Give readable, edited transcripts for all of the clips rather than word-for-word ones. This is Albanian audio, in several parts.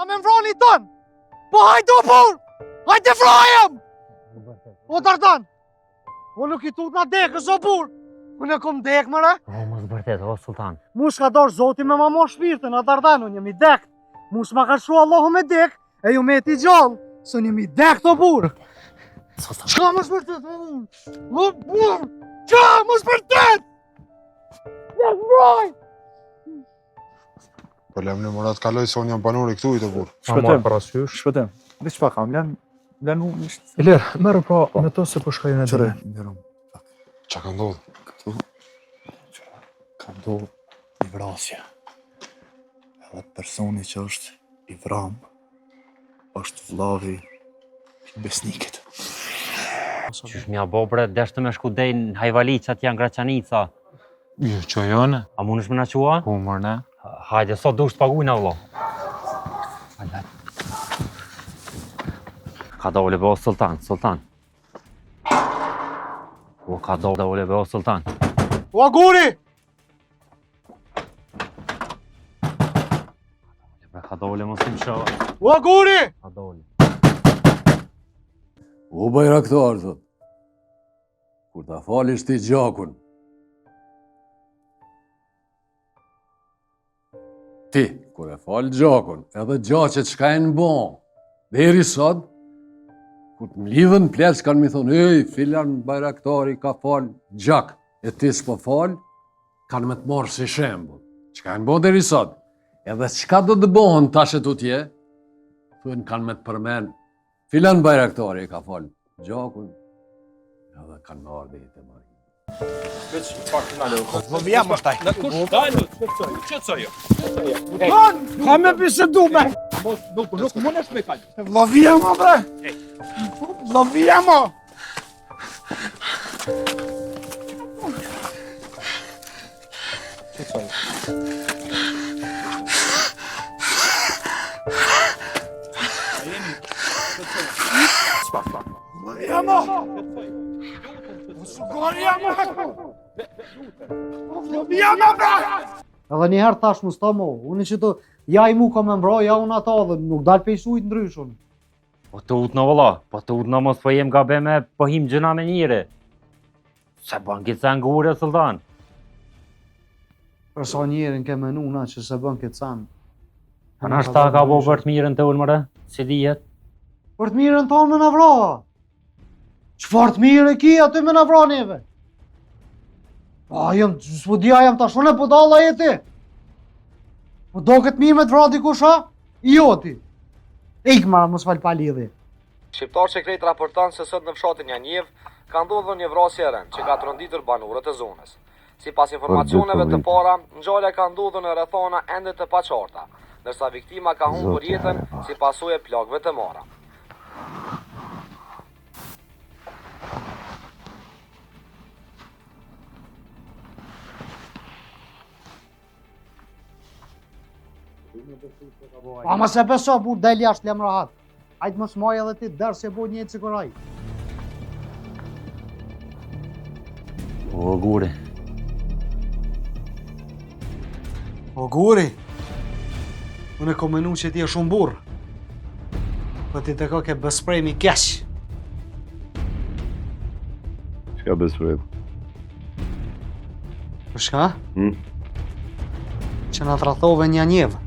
A me mvroni tën! Po hajde o bur! Hajde vrajem! O Dardan! O nuk I tut na dekës o bur! Unë e kom dek mëre? O, mos vërtet, o sultan. Mush ka dorë zoti me ma mor shpirtin, a Dardan, unë jemi dekt. Mush ma ka shu Allahu me dek, e ju me ti gjallë. Se unë jemi dekt o bur! Qka mos vërtet? O bur! Qa mos vërtet? Dek vraj! Po lem në Murat kaloj se unë jam banor I këtu I të burë. Shpëtim, parasysh. Shpëtim. Dhe çfarë kam? Lan unë. Ilir, merë pra me to se po shkojnë në Qëre? dinë. Qa ka ndodhë? Këtu. Ka ndodhur një vrasje. Edhe personi që është I vram është vllavi I besnikit. Qysh mja bo bre, deshte me shku dej në Hajvalicat janë Graçanica. Jo, që jone? A mundesh me na qua? Po, mërne. Hajde, sot dush të pagujna vlo. Ka dole be o sultan, sultan. O, ka dole be o sultan. O Aguri! Ka dole mos im shoh. O Aguri! Ka dole. O bajraktar, thot, kur ta falish ti gjakun, ti, kur e falë gjakun, edhe gjaqet shka e në bon, deri sot, kur të mlidhen ples kanë mi thonë, ej, filan bajraktari ka falë gjak, e ti s'po falë, kanë me të morë si shembull. Çka e në bon deri sot, edhe çka do të bohen tashe tutje, thunë kanë me të përmen, filan bajraktari ka falë gjakun, edhe kanë me ardhe I të marrë. Vëvija më shtaj. Qëtësoj jo? Ka me bisedu me! Nuk mundesh me kal. Vëvija më bre! Vëvija më! Vëvija më! Vëvija më! Vëvija më bre! Edhe njëherë thash Mustamo, unë që të ja I mu ka me mbro, ja unë ata dhe nuk dalë pe I shujt ndryshun. Po të ut në vëlla, po të ut në mos po jem gabe me po him gjëna me njëri. Se bën këtë ngure sultan. Për sa njerin ke menuna që se bën këtë san. A na shta ka bo për të mirën të unë mëre, si dijet. Për të mirën tonë me na vra. Çfarë të mirë e ki aty me na vra neve? A jam, s'po dia jam tash unë po dalla e ti. Po do këtë mirë me të vra dikush ha? Jo ti. Ik mara mos fal pa lidhje. Shqiptar sekret raporton se sot në fshatin Janjev ka ndodhur një vrasje e rënd që ka tronditur banorët e zonës. Sipas informacioneve të para, ngjarja ka ndodhur në rrethana ende të paqarta, ndërsa viktima ka humbur jetën si pasojë e plagëve të marra. Pa ma se beso, bur, del jashtë lem rahat. Hajtë mos maj edhe ti, dërë se bo njëtë si koraj. O guri. O guri, unë e kom menu që ti e shumë burë. Po ti të ko ke bespremi keq. Shka besprem? Për shka? Që na trathove një njevë.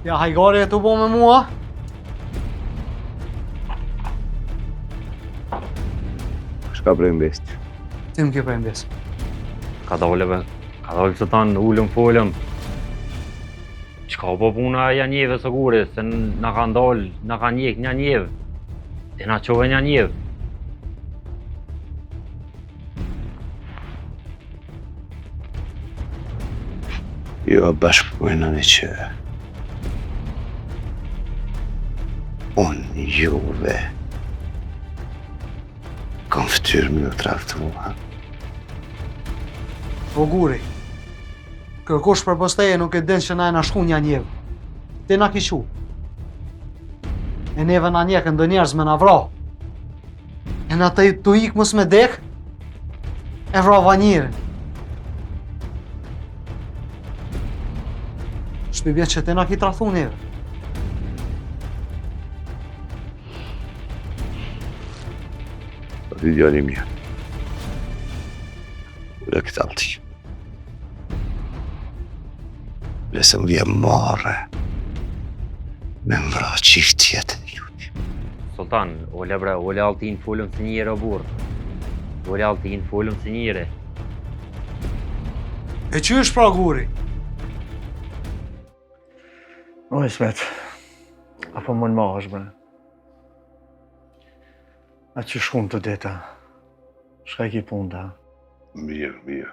Ja, hajgari e të bo me mua? Shka prej mbesti? Ti më ke prej mbes. Ka daleve, ka dalë sultan, ullëm folëm. Qka po puna e janjeve së gure, se na ka ndalë, na ka njek një njevë. Dhe na qove një njevë. Jo bashkëpunojnë që unë juve kam ftyrë me në traktua. O guri, kërkosh për posteje nuk e din që na e na shku një njevë. Ti na kishu. E neve na njekën do njerëz me na vra. E na të ik mos me dek, e vrava njërin. Shpi vjen që ti na ki trathu neve. Ti djali mirë. Ule këtë alti. Lese më vje marre me mbra qift tjetën ju. Sultan, ole bre, ole altin folëm si njëre o burë. Ole altin folëm si njëre. E qysh pra guri? O, Ismet, apo më në ma është, bre. A që shkum të deta? Shka i ki punda? Mirë.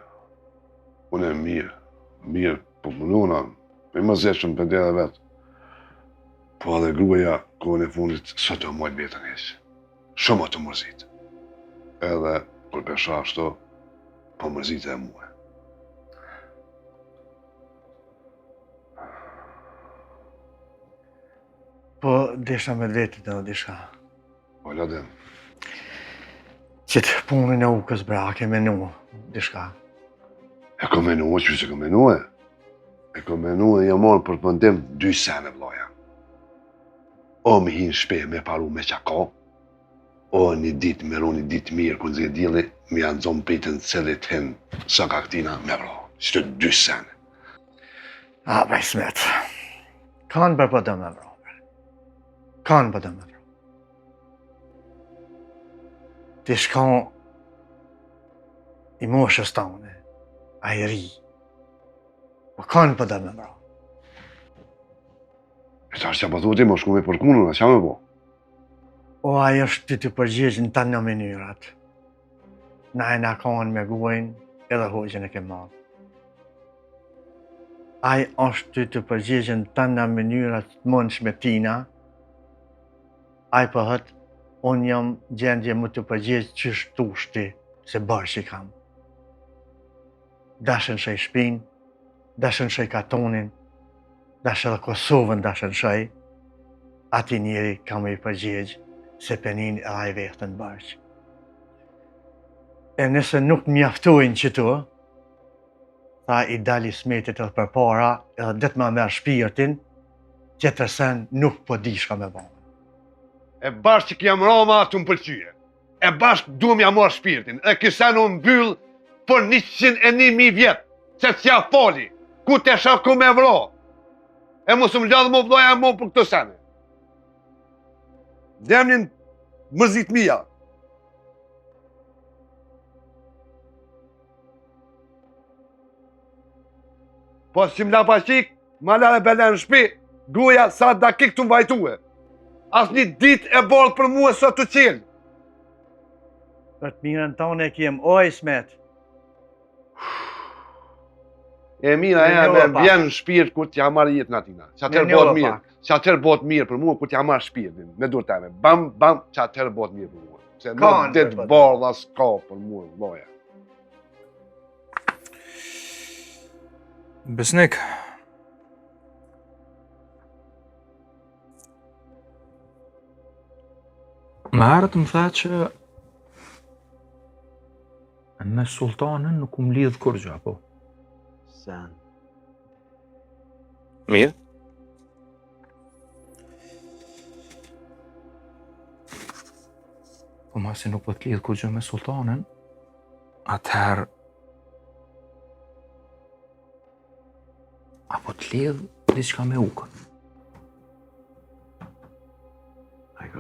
Unë e mirë, po punona, me më zeshëm për dhe vetë. Po edhe gruaja, kohën e fundit, së të mojtë betën esë. Shumë të mërzit. Edhe, kur pesha ashto, po mërzit e muë. Po, desha me vetit edhe dishka. Po, ladem. Qitë punën e ukës, bra, ke menu, dishka. E kom menu, që se kom menu e? E kom menu e jam marrë për pëndim 2 sene, vloja. O me hinë shpe me paru me qaka, o një dit me ro një dit mirë, kënë zhe djeli, me janë zonë pejtën celit hin, sa ka këtina me vro. Që të 2 sene. A, bre, Ismet, kanë për për dëmë, bra, bre. Kanë për dëmë, bra. Dishka i moshës tane, a i ri. Po kanë për dëmë, bra. E sa është që pëthu ti, më shku me përkunën, a qa me po? O, ajo është ty të përgjegjë në të në mënyrat. Na e na kanë me guajnë edhe hoqën e ke madhë. Ajo është ty të përgjegjë në të në mënyrat të mundsh me tina. Ajo përhët, unë jam gjendje më të përgjegjë që shtu shti, se bërë që i kam. Dashën shaj shpinë, dashën shaj katonin, dashë edhe Kosovën dashën shaj, ati njeri kam i përgjegjë, se penin e aj vehtën bërqë. E nëse nuk mjaftojnë që tu, tha i dali Smetit edhe për para, edhe det ma merë shpirtin, që tërsen nuk po di shka me bënë. E bashkë që kjam rama të më pëlqyje. E bashkë du m'ja marrë shpirtin. E kësa në mbyllë për 101.000 vjetë. Se t'ja fali, ku të shaku me vro. E mos më lladhë më vloja më për këtë sene. Demnin mërzit mija. Po që m'la pashik, ma la e belen në shpi, gruja sa dakik të mbajtue. As një dit e bardh për mua sot të qelë. Për të mirën tonë e kiem, o Ismet. E mira e me vjen në shpirt kur t'ja marrë jetën atina. Që atër bot mirë. Që atër bot mirë për mua kur t'ja marrë shpirtin. Me dur t'eme. Bam, që atër bot mirë për mua. Se në ditë bardha s'ka për mua, loja. Besnik. Më herët më tha që me sultanën nuk më lidh kur gjë, po. Sen. Mirë. Po masi nuk po të lidh kur gjë me sultanën, atëherë apo të lidh diçka me ukën.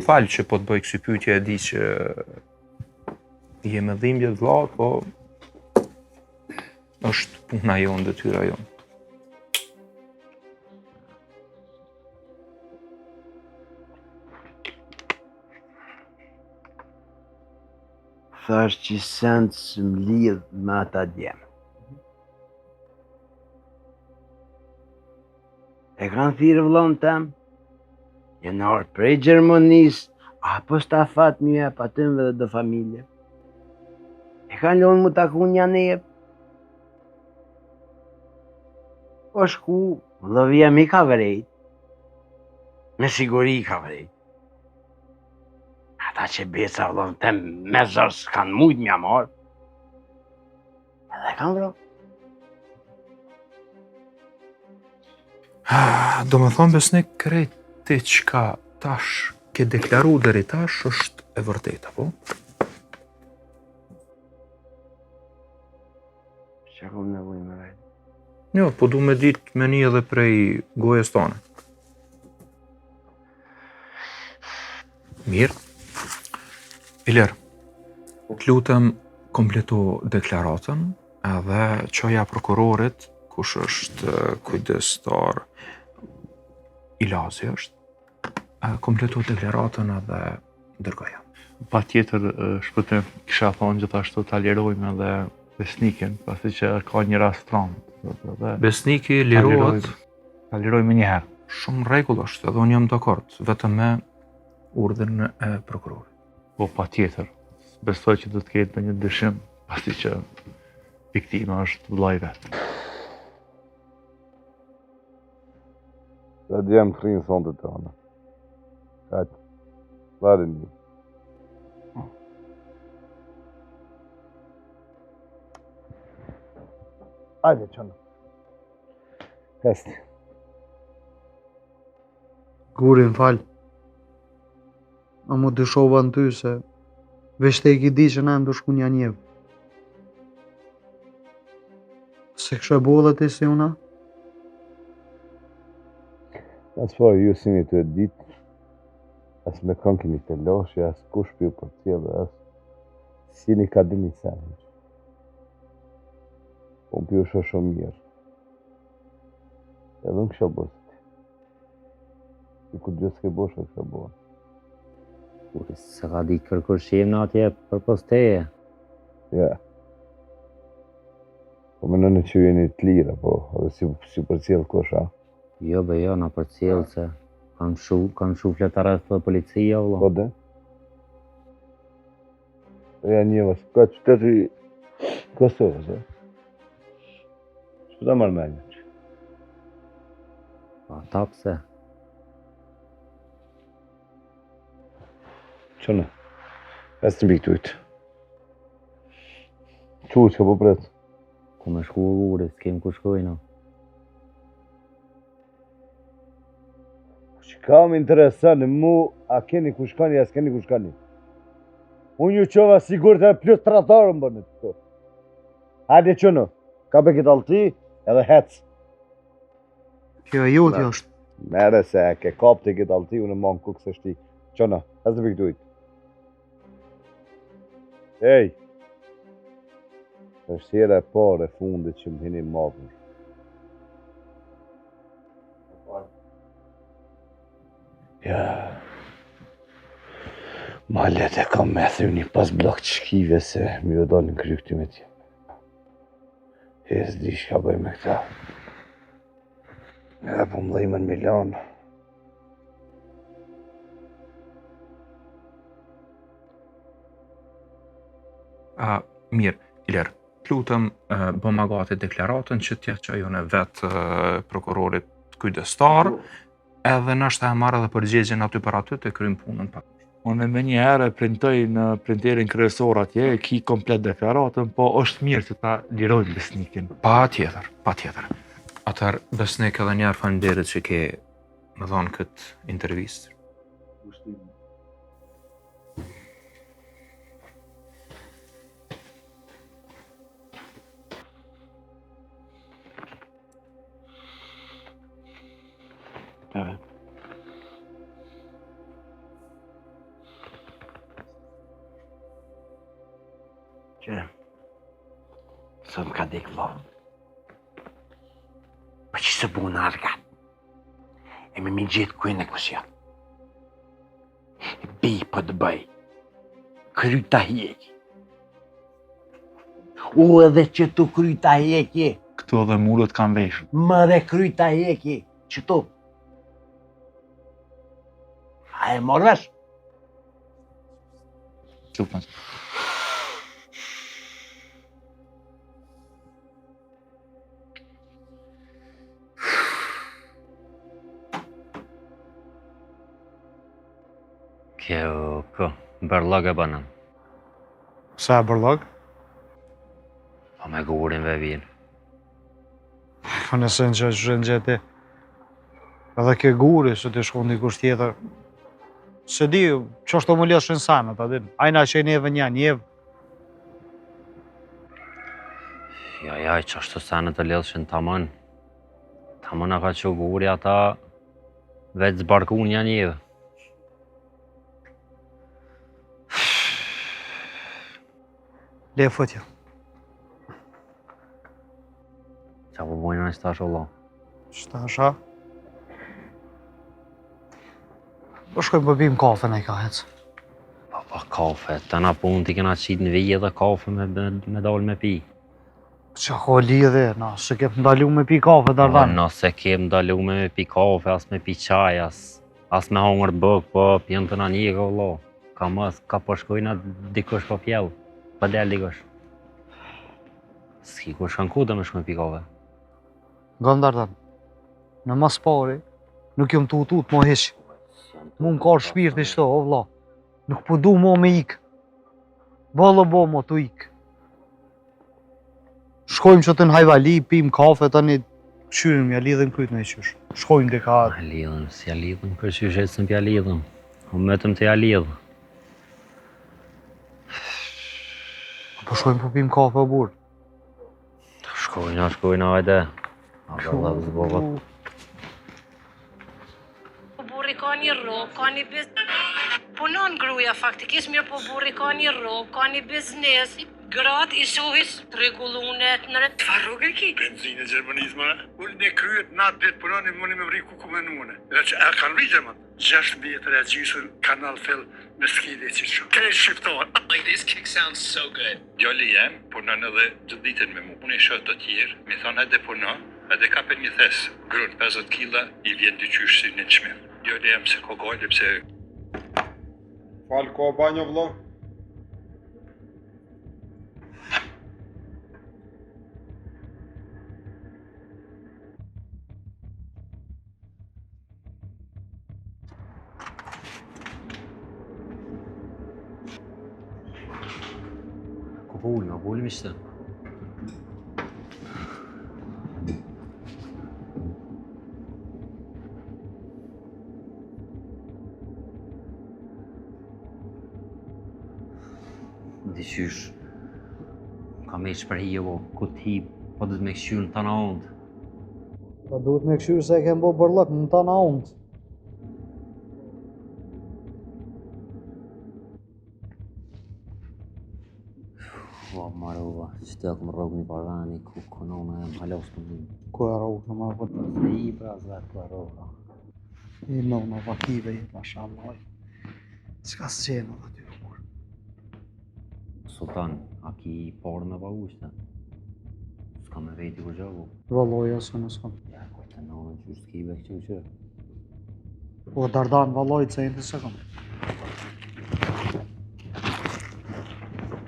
Falë që po të bëj kësi pyetje, e di që je me dhimbje vëlla, po është puna jonë, detyra jonë. Thash që send së më lidh me ata djemë. E kanë thirë vëllon tem, jenar prej Gjermanis, apo stafat mjë e patymve dhe dhe familje. E kanë lonë mu taku një nejep. Po shku, vëllovia mi ka vrejt. Me siguri ka vrejt. Ata që beca vëllon tem me zërë s'kanë mujt mja marë. Edhe kanë vrojt. Do me thonë besnik krejt ti qka tash ke deklaru deri tash është e vërteta, po? Që kom nevoj me vejt. Jo, po du me dit me një edhe prej gojes tone. Mirë. Iler, të lutem kompleto deklaratën edhe qoja prokurorit, kush është kujdestar Ilazi është, kompleto deklaratën edhe dërgoja. Pa tjetër shpëtim, kisha thonë gjithashtu ta lirojmë edhe besnikin, pasi që ka një rast tranë. Besniki lirohet. Ta lirojmë njëherë. Shumë rregull është, edhe unë jam dakord, vetëm me urdhrin e prokurorit. Po pa tjetër, besoj që do të ketë një dëshim, pasi që viktima është vllai vet. Sa djemë të rinë sonde të anë. Hajtë, varin një. Hajde, qënë. Hesti. Gurin, falë. A mu dëshova në ty se veç te i ki di që na ndo shku një njevë. Se kështë e bo dhe ti si una? As farë ju sini të e ditë, as me kanë keni të loshë, as kush për ju për tjellë, as sini ka dini sani. Po për ju shë shumë mirë. Edhe në kësha bërë ti. I ku gjithë s'ke bërë shë kësha bërë. Se ka di kërkushim në atje për posteje. Ja. Po me nënë që jeni të lira, po, edhe si për cjellë kush, a? Jo be jo, na për cilë se kanë shu fletarës të policia, vëlla. Po dhe? E ja njëva, ka qyteti Kosovës, e? Që da marrë menjë që? Pa ta pse? Qënë? E së të mbikë të ujtë. Që ka po pretë? Ku me shku uri, s'kem ku shkojna. Ka më interesani mu, a keni ku shkani, a s'keni ku shkani. Unë ju qova sigur të plus tratarën bërë në të këto. Hajde qënë, ka be këtë alti edhe hec. Kjo e joti është. Mere se e ke kap të këtë alti, unë ma në kukë se shti. Qënë, hec të pikë ujtë. Ej, është jera e parë e fundit që më hini mavën. Ja, ma let e kam me thyrë një pas blok të shkive se mi do dalë në kry këty me tje. E s'di shka bëj me këta. Edhe po më dhejmë në Milan. Mirë, Iler, të lutem bëma gati deklaratën që t'ja që ajo në vetë prokurorit kujdestar, edhe nështë e marrë edhe përgjegjen aty për aty të krymë punën pa. Unë me një herë printoj në printerin kryesor atje, e ki komplet deklaratën, po është mirë që ta lirojnë besnikin. Pa tjetër. Atër besnik edhe njerë faleminderit që ke më dhonë këtë intervistë. që së më ka dek vërë. Për që se bu në argat. E me mi gjithë kujnë e kësja. Bi për të bëj. Kryta hjeki. U edhe që tu kryta hjeki. Këtu edhe mulët kanë veshën. Më dhe kryta hjeki. Që tu. A e morë vesh? Super. Kjo, bërlëg e bënëm. Sa e bërlëg? Pa me gurin ve vinë. Po nëse në që gjeti. Edhe ke guri, se të shkon dikush tjetër. Se di, që është të më lëshë në sanë, ta din. Ajna që e neve njevë. Ja, që është të sanë të lëshën të amën. Të amën a ka që guri ata veç zbarku një njevë. Le fëtja. Qa po bojnë në shtash Allah. Shtasha? Po shkojmë po bim kafe në i ka hecë. Pa kafe, të na punë t'i kena qitë në vijë dhe kafe me dalë me pi. Qa ko lidhe, na, se kem ndalu me pi kafe, Dardan. Nëse kem ndalu me pi kafe, as me pi qaj, as me hongër të bëk, po pjenë të na një ka Allah. Ka po shkojna dikush po pjellë. Pa del dikush. S'ki ku shkan ku dhe me shku me pi kafe. Nga Dardan, në mas pari, nuk jom tut mo heq. Mu më ka shpirt i shto, o vla. Nuk po du mo me ik. Bolo bo mo tu ik. Shkojmë që të në Hajvali, pim kafe, tani këshyrim, ja lidhëm kryt me i qysh. Shkojmë dhe ka... Ja lidhëm, si ja lidhëm, kërqysh e së m'pja lidhëm. O metëm të ja lidhëm. Po shkojmë po pim kafe o burë. Shkojna, hajde. A dhe zbogat. Burri ka një rrugë, ka një biznes. Punon gruja faktikisht mirë, po burri ka një rrugë, ka një biznes. Gratë i shohis të regullunet në rëtë. Çfarë rrugë e ki? Benzinë Gjermanizma. Ullë ne kryet natë ditë punoni, mëni me vri ku menuane. Edhe që e kanë vri Gjerman. 6 metër e gjysën kanal fill me skide që shumë. Kërë shqiptarë. Like this kick sounds so good. Djali jem punon edhe gjithë ditën me mu. Unë e shoh të tjerë, mi thonë edhe puno, edhe ka për një thes. Grunë 50 kila i vjen dyqysh si në çmim. Djali jem se ko gojle pse... Falë ko banjo vlo? Ullëm ishte. Dishysh, ka me shpërhije po, ku ti, po dhëtë me këshyrë në tana ondë. Po duhet me këshyrë se e kem bo bërlëk në tana ondë. O, marova, që të më rogë një parani, ku konona e më halos për një. Ku e rogë në marë vëtë? Se i pra zvetë ku e rogë. I në vakive i mashallah. S'ka s'qenë dhe ty rogë. Sultan, a ki parë me vagushte? S'ka me vejti ku gjogu? Valoja së në s'kam. Ja, ku të nënë që s'kive këqë që. Po Dardan valoj të sejnë të se kam.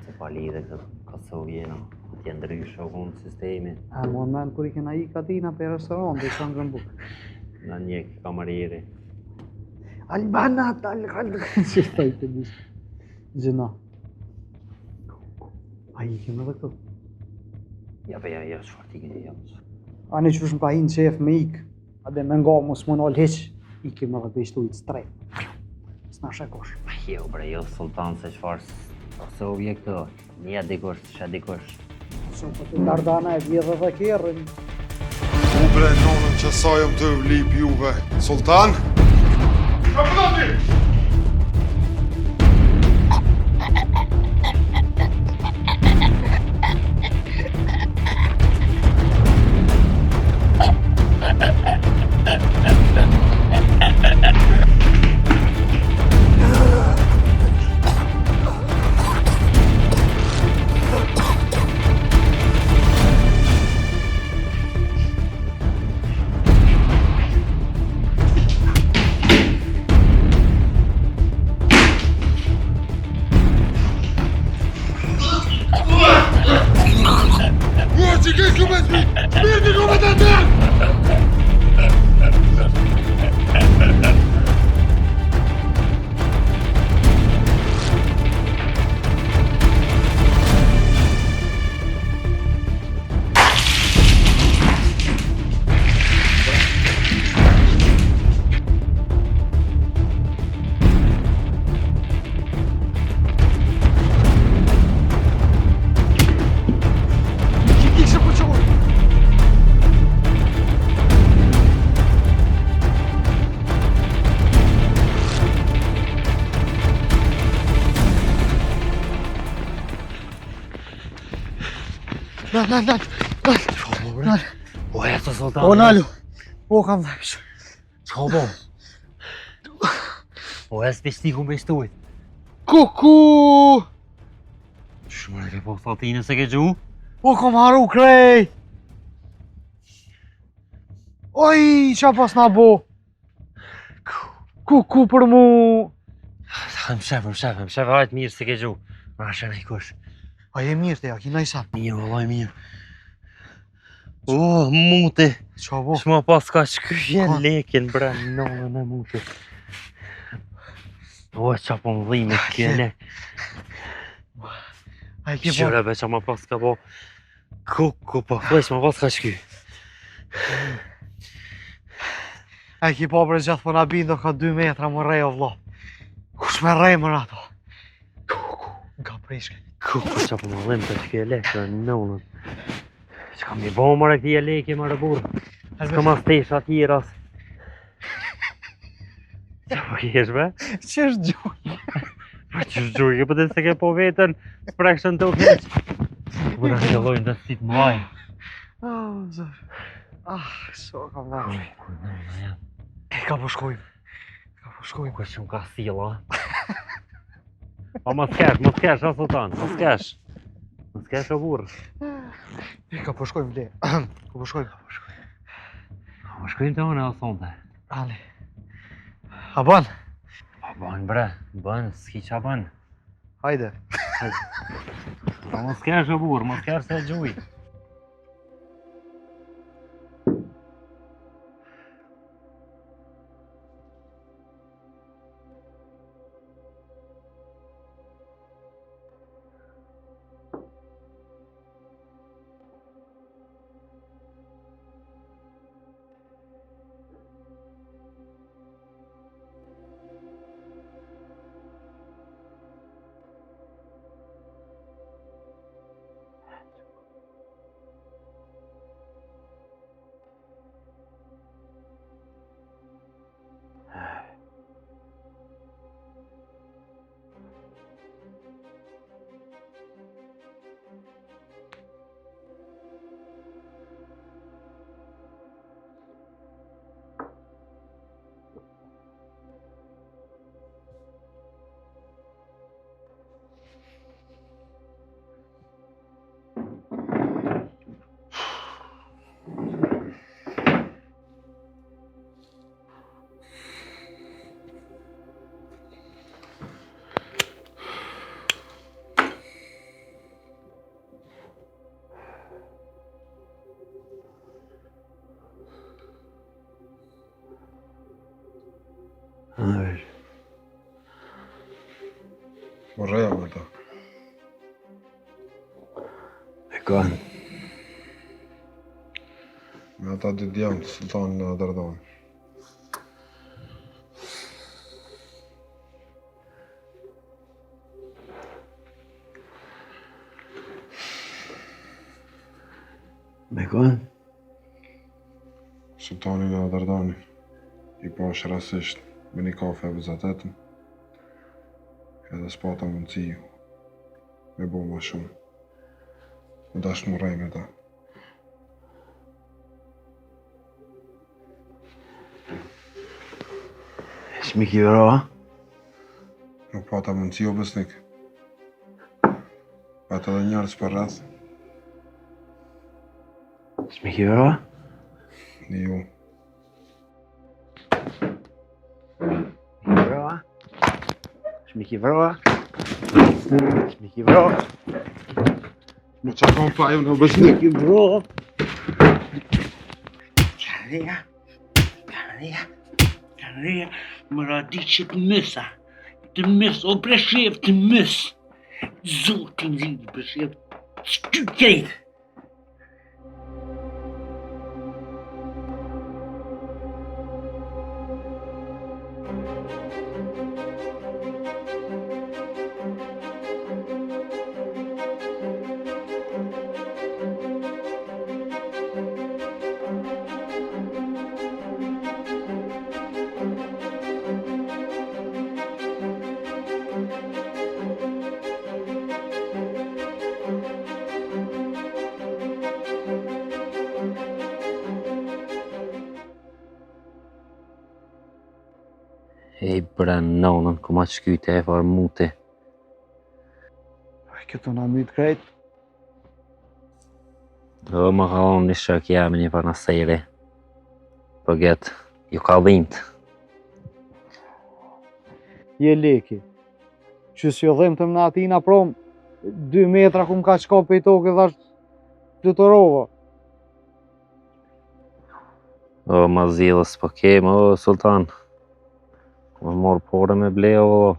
Se pa lidhe këtë Kosovjena, atje ndryshë o konë sistemi. A mon men kur i kena i katina për restoran, dhe i kanë grëmbuk. Në njek kamariri. Albanat, që staj të bishë. Gjëna. A i kemë edhe këtu? Ja, shfar t'i këtë jam. A në qësh më ka hinë qef me ikë. A dhe me nga mos më nalë heq, i kemë edhe bishtu i të strejt. S'na shekosh. Jo, bre, jo, Sultan, se qëfar Kosovje këto. Një dikush, që dikush. Shumë për të Dardana e vjedhe dhe kjerën. U bre, nonën që sajëm të vlip juve. Sultan? Ka përdo ti! Nal. O e të sultan. O nalu. O kam dhejsh. Qa bo? O e s'beshtiku me shtuit. Kuku! Shumë ke po thotine se ke gju? O kam haru krej. Oj, qa pas na bo? Kuku për mu. Më shef, hajtë mirë se ke gju. Ma shën e kush. A je mirë të ja, kina i sa. Mirë, vëllaj mirë. O, mute. Qa bo? Shma pas ka shkyje lekin, bre, nëllën e mute. O, qa po më dhime kje lek. A i ke po? Qyre, be, qa ma pas ka bo. Kuku, po, flesh, ma pas ka shky. A i ke po bre gjatë po na bindo ka 2 metra më rej o vlo. Kush me rej më rato? Kuku, nga prishke. Kuku, qa po më dhime të shkyje lek, bre, nëllën. Që kam i bo mërë këti e leke, mërë burë. S'ka ma stesha tjiras. Qa po kesh, be? Që është gjuj? Që shgjujke, për të se ke po vetën, s'prekshën të ukeq. Bura që lojnë dhe si të muaj. So kam dhejsh. Ka po shkojmë. Kërë që më ka sila. Pa më s'kesh, a sultan, më s'kesh. Më s'kesh o burë. Ka po shkojmë, ble. Ka po shkojmë. Më shkojmë të unë e o sonte. Ale. A bën? Pa bën, bre, bën, s'ki qa bën. Hajde. Pa më s'kesh o burë, më s'kesh se gjuj. Më reja me ta. E kanë. Me ata 2 djemë të sultanin e Adardani. Me kanë? Sultanin e Adardani i pash rasisht me një kafe e vizatetën. Edhe s'pata mundësi me bo ma shumë. Më dash më rej me ta. S'mi ki vero, a? Nuk pata mundësi o besnik. Pata edhe njerës për rreth. S'mi ki vero, a? Një ju. S'mi ki vero, a? S'mi ki vero. Më qa kam pa ju në besnik. S'mi ki vero. Kanëria, më radi që të mësa. Të mës, o preshef të mës. Zotin zidi preshef. Shty krejtë. E bren nonën, ku ma shkyte e farë muti. Këtu na myt krejt. O, më ka onë një shok jam një farë në sejri. Po get, ju ka dhimt. Je leki. Që si jo dhim të më në atina prom, 2 metra ku më ka qka për i toke dhe është plutërova. O, ma zilës po kemë, o, Sultan. Më morë pore me ble, o.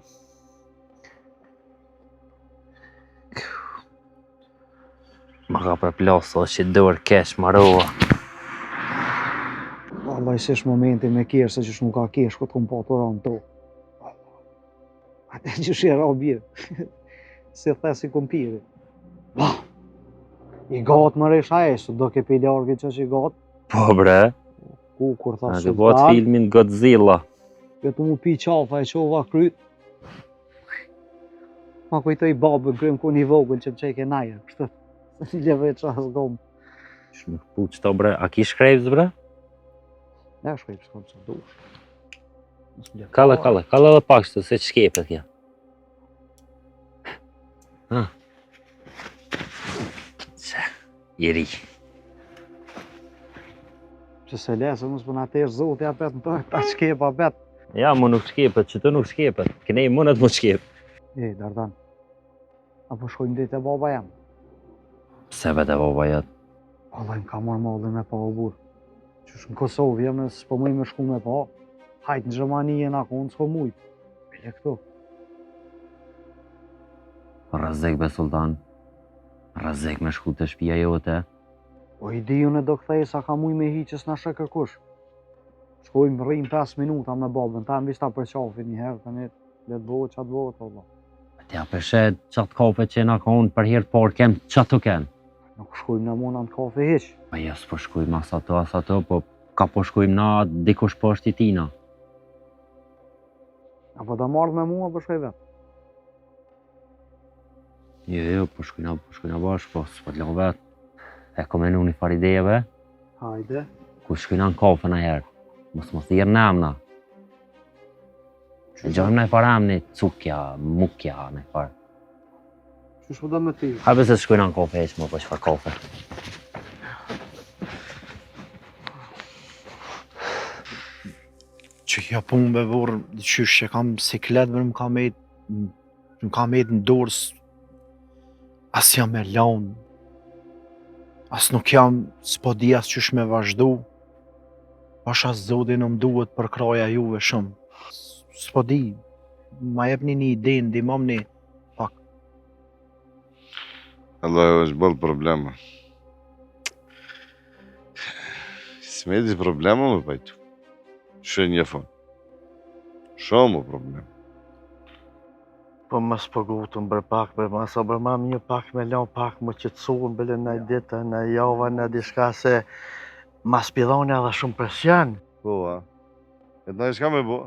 Ma ka përplasë, o, që dërë kesh, marova. Vallaj, sesh momenti me kjerë, se që shmu ka kesh, këtë kom pa të ranë to. Ate që shera o bjerë, se thesi kompiri. I gatë më resha e, së do ke pi largi që i gatë. Po, bre. Ku, kur tha A Sultan. ke bot filmin Godzilla. Këtu mu pi qafa e qova kryt. Ma kujtoj babë grym ku një vogël që më qeke naja, kështë. Ljeve qa zgomë. Shmë pu qëto, bre. A ki shkrejvës, bre? Ne shkoj për shkoj që dush. Kale dhe pak shtë, se që shkepet kja. Jeri. Që se lesë, mësë për në atërë zotë, ja petë në ta shkepa petë. Ja, më nuk shkepet, që të nuk shkepet. Kënej mënët më shkep. E, Dardan, apo shkojmë ditë e baba jam. Pse vete baba jetë? Allah më ka marrë mallin me pa o burë. Qysh në Kosovë jam, s'po muj me shku me pa. Hajtë në Gjermani jena konë, s'ko muj. Bile këtu. Rëzik be Sultan. Rëzik me shku të shpia jote. O i di unë do këthej sa ka muj me hiqës në shë kërkush. Shkojmë rrim 5 minuta me babën, ta më vishta për qafi një herë, të një letë bëhë qatë bëhë, Allah. Tja përshet qatë kafe që na konë për hirtë por kem, qatë të ken? Nuk shkojmë në mona në kafe hiq. Pa jes po shkojmë as ato, po ka po shkojmë na dikush po është i tina. Apo da marrë me mua për shkoj vetë. Jo, po shkojna bashkë, po s'po t'lo vetë. E komenu një far idejeve, Hajde. ku shkojna në kafe në herë. Mos thirë në emna. Gjojmë në farë emni, cukja, mukja, në farë. Qysh po do me ti? Hajde se shkojna në kafe heq, më po qëfar kafe. Që kja punë me vorë, qysh që kam siklet, më ka met në dorë, as jam me lanë, as nuk jam, s'po di as qysh me vazhdu, pash as zoti në më duhet për kraja juve shumë. S'po di, ma jepni një ide, ndihmoni pak. Allah, është bëllë problema. Smeti problema me pajtu. Shë një fond. Shumë problem. Po më s'pëgutëm bër pak, bër më sa bër mam një pak me lan pak më qetësuar bële në ditë, në java, në diçka se ma spilloni edhe shumë presion. Po, a? E të në shka me bo?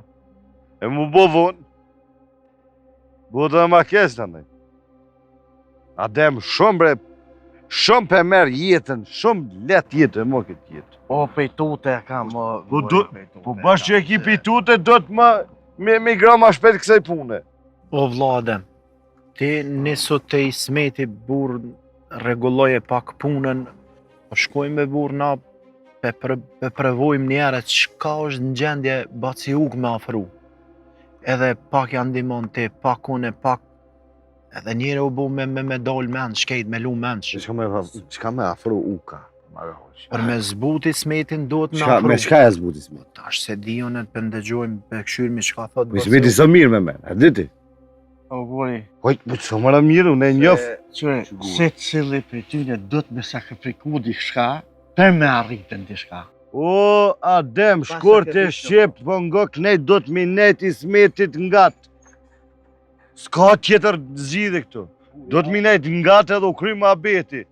E mu bo vonë? Bo të ma kesh të ndaj. Adem shumë bre, shumë për merë jetën, shumë let jetë e mo këtë jetë. O, pejtute kam, Po bash që e ki pejtute, do të ma me gra ma shpet kësaj pune. O vlade, ti nisu të i smeti burë rregulloje pak punën, po shkojmë me burë na pe prevojmë njerët çka është në gjendje baci uk me afru. Edhe pak janë ndihmon ti, pak une, pak edhe njëre u bu me dal mend, shkejt me lu mend. Qka me afru uka? Për me zbuti smetin duhet me afru. Me shka e zbuti smet? Tash se dionet për ndëgjojmë për këshyrmi çka thot. Me smeti së mirë me men, e diti? O, guri. Hojt, po që mëra mirë, unë e njof. Se cili për tyne do të me sakrifiku diçka, për me arritën diçka. O, Adem, shkurt e shqip, po nga kënej do të minet i smetit ngat. S'ka tjetër zgjidhje këtu. Do të minet ngat edhe u krymë abeti.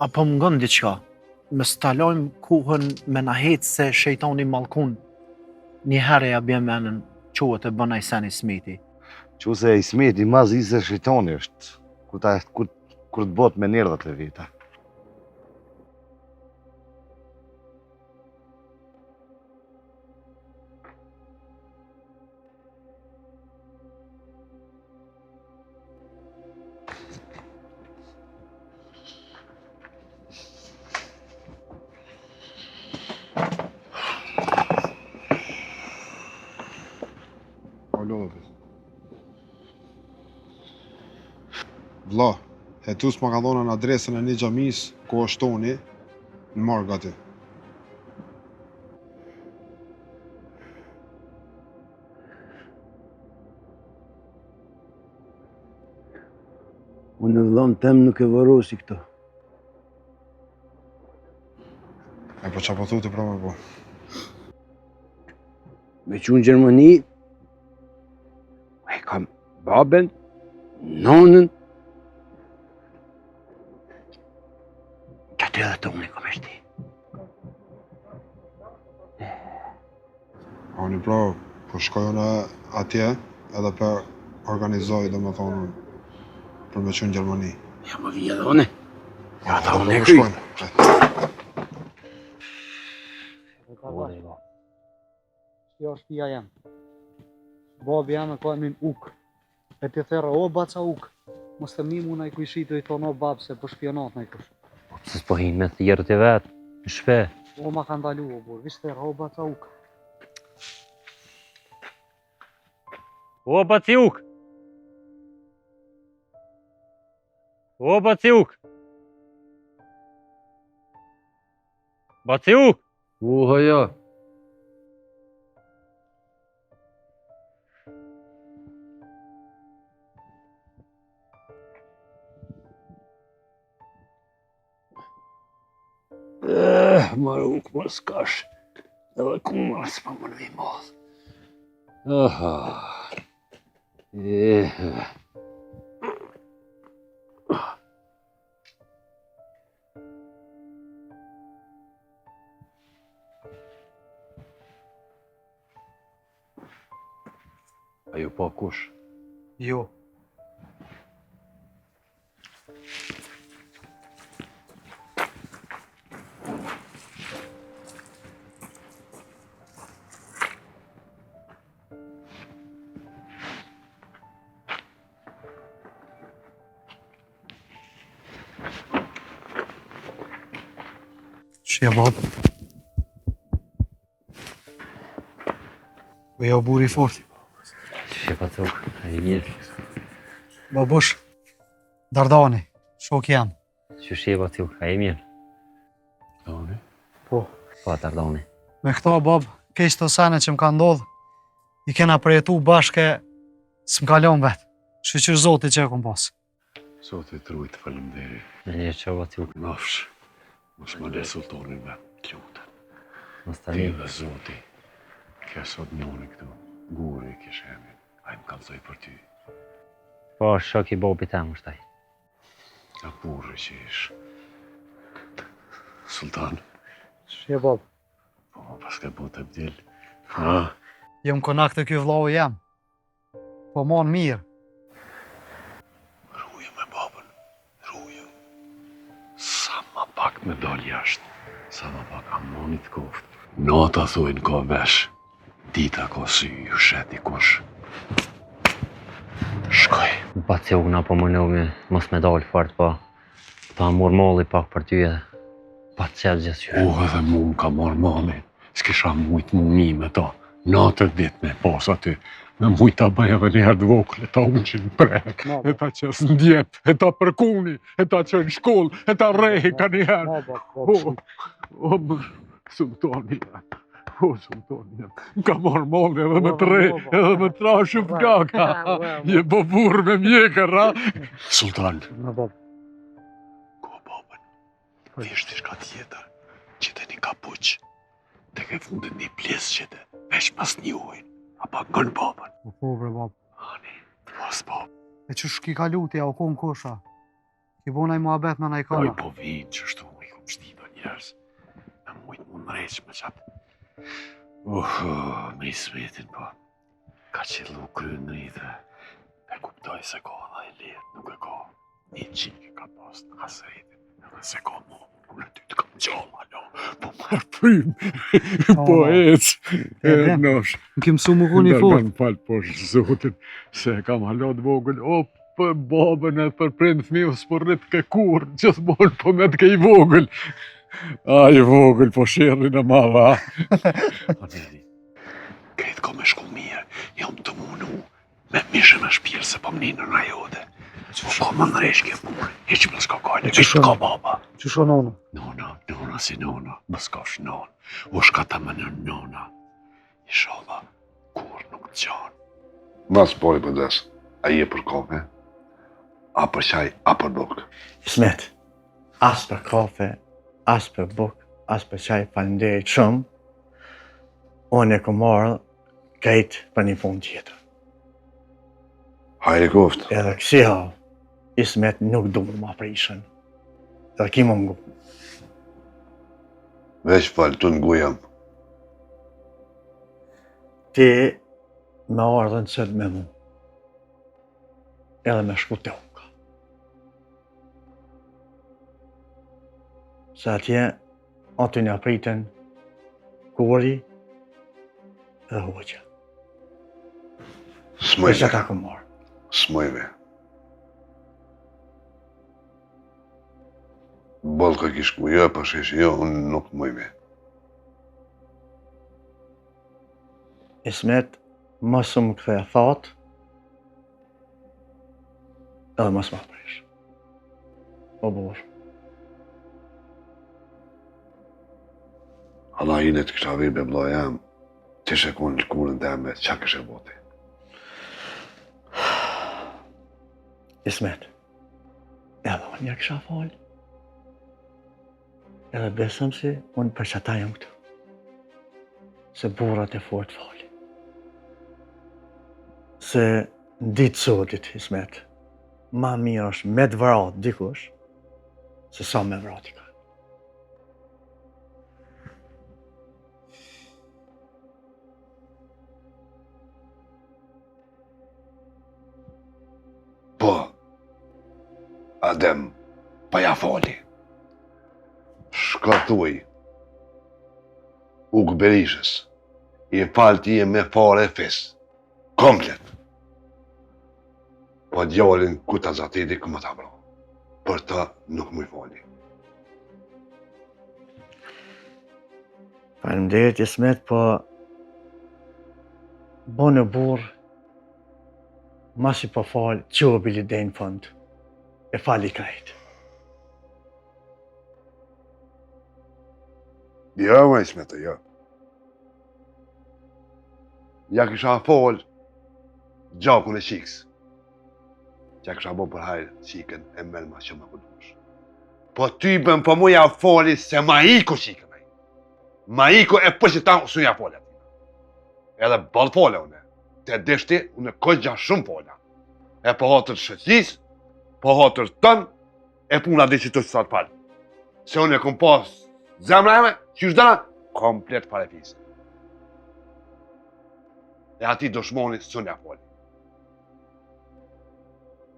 Apo më ngën diçka. Me stalojmë kuhën me na hetë se shejtoni malkun. Një herë ja bjem menën quhet e bënaj seni smeti. Që se i smeti ma zi se shejtoni është. Kur të bot me nerdhat e veta. o lodhët. Vlla, Hetus më ka dhonën adresën e një xhamis ku është toni në morg aty. Unë në vllon tem nuk e vorosi këto. E po qa po thu të pra me po. Me që në Gjermani, e kam baben, nonën, që aty edhe të unë e kam eshti. Oni pra, po shkojnë atje edhe për organizoj dhe me thonë për me që në Gjermani. Ja më vija dhe une. Ja ta unë e Po kryj. shkojnë. Kjo është tia jam. Babi jam e ka min uk. E ti thera, o baca uk. Mos të mimu na i kujshitu i thonë o babë se për shpionat na i kush. Se s'po hinë me thjerët e vetë, në shpe. O ma ka ndalu o burë, vish thera, o baca uk. O baciuk! O baciuk! Baciuk! ja. Maruk, mos s'kash. Edhe ku mas pa më nëvi madh. Aha. Ajo pa kush? Jo. Shia bab. Po ja buri fort. Shqe baciuk, a i mirë. Babush, Dardani, shok jam. Që shqe baciuk, a i mirë. Doni? Po. Po, Dardani. Me këto bab, keq të sene që më ka ndodhë, i kena përjetu bashke, s'm kalon vetë. Shqyqyr Zoti që e kom pas. Zoti trujt falemderi. Në një që baciuk. Nafsh, mos më le sultanin me të lutem. Mos ta Ti një. dhe Zoti, kja sot njoni këtu, guri kish emin, a i më kalzoj për ty. Po, shok i bobi tem është taj. A burri që ish. Sultan, Shqe bab. po pas ka bu të bdil. Ha? Jem konak të kjo vlau jam. Po mon mirë. Ruje me babën, ruje. Sa ma pak me dal jashtë, sa ma pak amonit koft. Nata thujnë ka vesh, dita ka sy, ju sheti kush. Shkoj. Baciuk na po më nëmi, mos me dalë fort, po. Ta mur molli pak për ty edhe. Pa të qelë gjithë qyre. Edhe mu më ka marrë mami, s'kisha mujt mu mi me ta. Natër dit me pas aty, me mujt ta bëj edhe njëherë të vokle, ta uqin prek, e ta qes ndjep, e ta përkuni, e ta që në shkollë, e ta rehi ka njëherë. O, më, sultani jam, o, sultani jam, më ka marrë mami edhe me të rej, edhe me të rashu flaka, je bo burë me mjekër, ha? Sultan, ko babën, thjesht ishka tjetër, që të një kapuq, të ke fundit një pjesë që të vesh pas një ujnë, a pa ngën babën. Po bre bab. Ani, të mos babë. E që shki ka lutja, o kon kosha. Ki bonaj muhabet me Oj, najkana. po vinë që shtu i kom shtido njerës, me mujtë mund mreq me qatë. Me i smetin, po, ka qillu krynë në i dhe, e kuptoj se ka dhe i letë, nuk e ka. Një qikë ka pas në kasretin, edhe se ka mu. Unë ty të kam gjallë, alo, po marrë prymë, po ecë, nosh. Në kim su më ku një fort. Në falë poshtë zotin, se kam halat vogël, o, për babën e për prindë fëmiju s'po rrit ke kur, gjithmonë po me të ke i vogël. A, i vogël, po shirrin e mava, ha? Këtë ka me shku mirë, jam të munu me mishë me shpirë se po më një në jote. Po më nëreshke punë, e që më s'ka kajnë, e që ka baba. Që shko nona? Nona si nona, më s'kash nona. U shkata më në nona. Ishala, kur nuk të qanë. Mas pori për des, a je për kafe, a për qaj, a për bukë. Ismet, as për kafe, as për buk, as për qaj, falenderit shumë. Unë e kom marrë kajtë për një punë tjetër. Hajri koftë. Edhe kësi havë, Ismet nuk du më prishën. Edhe ki më ngu. Veç falë të ngu jam. Ti me ardhen sëtë me mu. Edhe me shku të uka. Se atje, aty një apriten kuri dhe hoqja. Smojve. E që ta ku marë. Smojve. Bolë ka kishë ku jo, për sheshi jo, unë nuk mojve. Ismet, mësë më këthe e thatë, edhe mësë më prish. O borë. Allah i në të kësha virbe blo jam, të shekon në kurën të eme, qa këshe bote? Ismet, edhe unë një kësha falë. Edhe besëm se unë për qëta jam këtu. Se burat e fort fali. Se në ditë sotit, Ismet, ma mirë është me të vërat dikush, se sa me vërat i ka. Po, Adem, pa ja fali. Shkatuj, Uk Berishës, i falë ti e me fare e fes, komplet. Po djallin ku të zatiti këmë të abro, për ta nuk mu i fali. Faleminderit Ismet, po bo në burë, masi po falë, qobi li dejnë fund, e fali krejtë. Jo, ma Ismeta, jo. Ja kisha fol gjakun e qiks. Ja kisha bo për hajrë qiken e melma që më këdush. Po ty bën për mu ja foli se ma iko qiken e. Ma iko e për që ta su ja foli atina. Edhe bal fole une. Te deshti, une këgja shumë fola. E po hatër shëqis, po hatër tën, e puna dhe që të sa të falë. Se une kom pas zemra eme, që është dëna, komplet pare fisë. E ati dëshmoni së nja foli.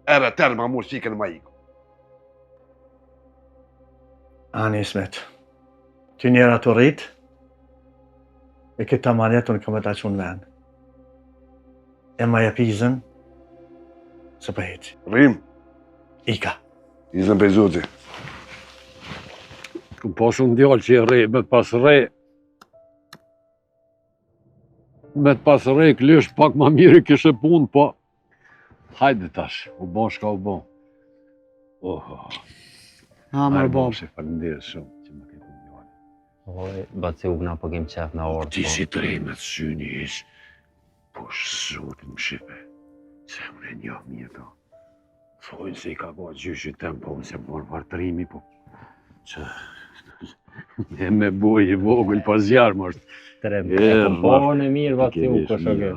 Ere tërë ma murë qiken ma iko. Ani Ismet, ty njëra të rritë, e këta manjetën këmë të aqë unë venë. E ma japizën, se për heci. Rrim, Ika. izën për zuti. Ku pas unë djallë që e re, me të pas re. Me të pas re, këllesh pak ma mirë kështë punë, po. Hajde tash, u bon shka u bon. Ha, mërë babë. Hajde, falenderë shumë që më këtë djallë. Oj, baci ugna po kem qef në orë. Ti si të rejme të syni ish, po shëzotin më shipe, se unë e njohë mirë to. Thojnë se i ka ba gjyshit tem, po unë se morë vartërimi, po që... E me boj i vogël pas jarmë është. Trem, e kompohën e mirë baci u këshoke.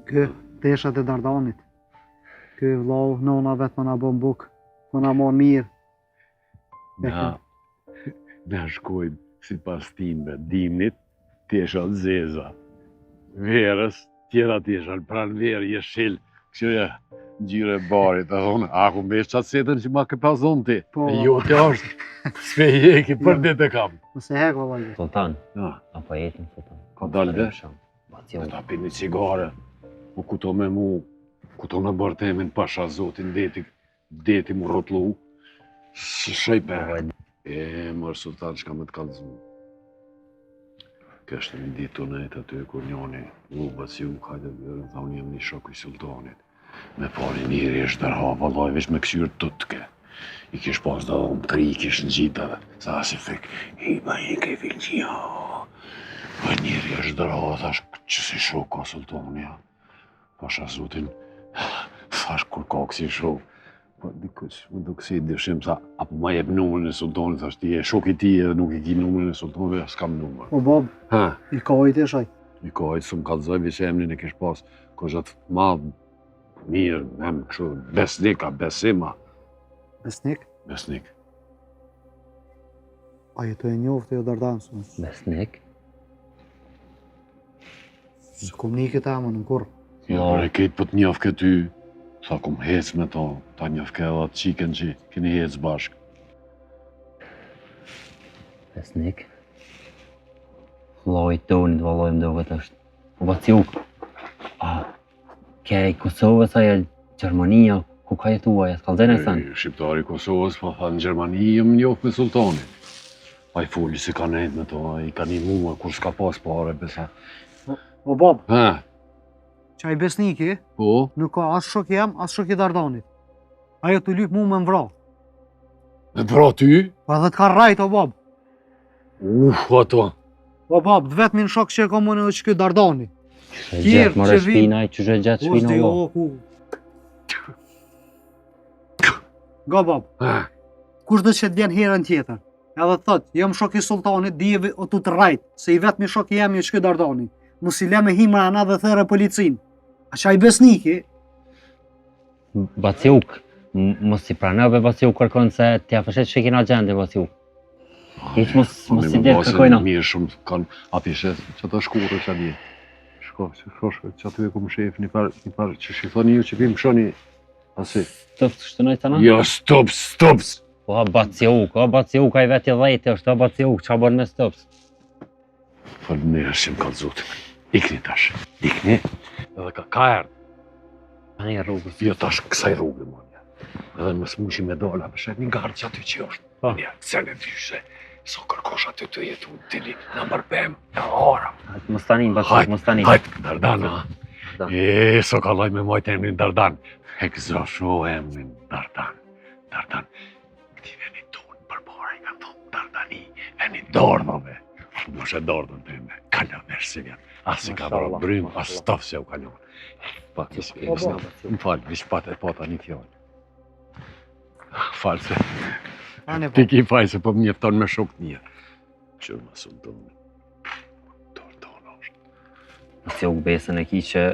Kë, teshat e Dardanit. Kë vlau, nona vetë më na bën bukë, më na morë mirë. Na shkojmë si pas timbe, dimnit, teshat zeza. Verës, tjera teshat, pranë verë, jeshil, këshoja gjyre barit, a thonë, a ku mbesh qatë setën që ma ke pas zonë ti? Po. Jo, të është, s'pe jeki, për ditë e kam. Mëse hek, vëllaj. Sultan, apo jetin Sultan. Ka dalë dhe? Baci Me u. ta pi një cigare, u kuto me mu, kuto me bërtemin pasha zotin deti mu rotlu, shëj për. Mërë Sultan, shka me të kalëzmu. Kjo është një ditë të nejtë aty kur njoni si u ka dhe tha unë jem një shoku i sultanit. Me pari njëri është dërha, vallaj, veç me kësyrë tutke. I kish pas da unë tri, i kish në gjitave. Sa si fik, i ke filqia. Pa njëri është dërha, thash, që si shoku ka sultani, ja. Pasha zotin, thash, kur ka kësi shoku. Po dikush, më do kësi dëshim, tha, apo ma jep numrin e sultanit, thash, ti e shoki ti edhe nuk i ki numrin e sultanit, s'kam numër. O bab, i kajt e shaj. I kajt, s'm kallzoj, veç emrin e kish pas, kozhat madh, mirë, em kështu, besnika, besima. Besnik? Besnik. A jetu e njofte jo Dardansën? Besnik? Së kum një këtë amën në kur. Ja, për e ketë për të njofke ty, sa kum hec me to, ta njofke edhe atë qiken që keni hec bashkë. Besnik? Vllai tonit, vallaj më dohet është. Vaciuk. Ke i Kosovës aja Gjermania, ku ka jetuaj, s'ka lëzën e thënë? Shqiptari i Kosovës, po tha në Gjermani, jem njof me sultanin. A i foli si ka nejt me to, i ka një mua, kur s'ka pas pare, besa. O bab, Ha? qaj besniki, Po? nuk ka as shok jam, as shok i Dardanit. Ajo të lyp mu me më vra. Me vra ty? Pa dhe t'ka rajt, o bab. Ato. O bab, dhe vetëmin shok që e ka mëne që këtë Dardani. Gjetë mërë shpinaj, që shë gjatë shpina o o. ku. Ga bab, Ha? kush dhe që t'vjen herën tjetër. Edhe thot, jam shok i sultanit, dije o tu të rajt, se i vetëmi shok i jam që këtë Dardani. Mos i le me himra ana dhe thërë policin. A qaj besniki? Vaciuk, mos i pranove Vaciuk kërkon se t'ja fëshet që kina gjende Vaciuk. Hiq mos i dhe kërkojna. Mirë shumë, kanë apishet që të shkurë që adje. Shko, që aty e ku më shef, një parë që shifoni ju që pimë shoni, asi. Stop, shtënoj të na? Jo, stop! O Vaciuk, a i veti dhejti është, o Vaciuk, qa bën me stops? Falënderë që më ka zotin. Ikni tash, ikni, edhe ka erdë. A një rrugës. Jo tash kësaj rrugë, monja. Edhe mësë mushi me dola, përshet një gardë që aty që është. Një, cëllë dyshë, so kërkosh aty të jetu në tili, në mërbem, në ora. Hajtë Mustanin, Vaciuk, Mustanin. Hajtë, Dardana. So ka loj me mojtë emrin Dardan. E këzo shu emrin Dardan. Dardan, këti veni tonë për para i kanë thonë Dardani, veni dordove. Mos e dordën të ime, kalja nërë si vjen. Asi ka bërë brymë, as staf se u kalon. Më falë, vish patë e pata një fjallë. Falë se... Ti ki faj se po më njefton me shok një. Qërë më sultonë. Dordona është. Vaciuk besën e ki që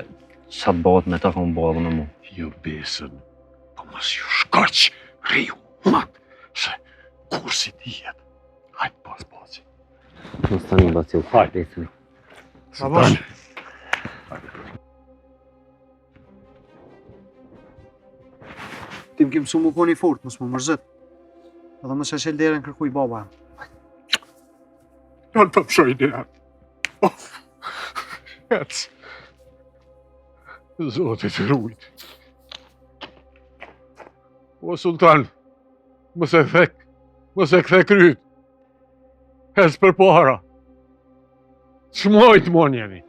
qatë botë me të kom bodhë me mu. Jo besën, po mos ju shkaq, riu, matë, se kur si ti jetë. Hajtë pas bazi. Mustanin, Vaciuk, hajtë besën. Sultan. Ti më kemë su më koni fort, mos më mërzit. Edhe më se qel derën kërkuj baba. Janë të pëshoj derën. Hec. Zotit rujt. O sultan, mos e kthe kryt. Hes për para. Shmojt mon jeni.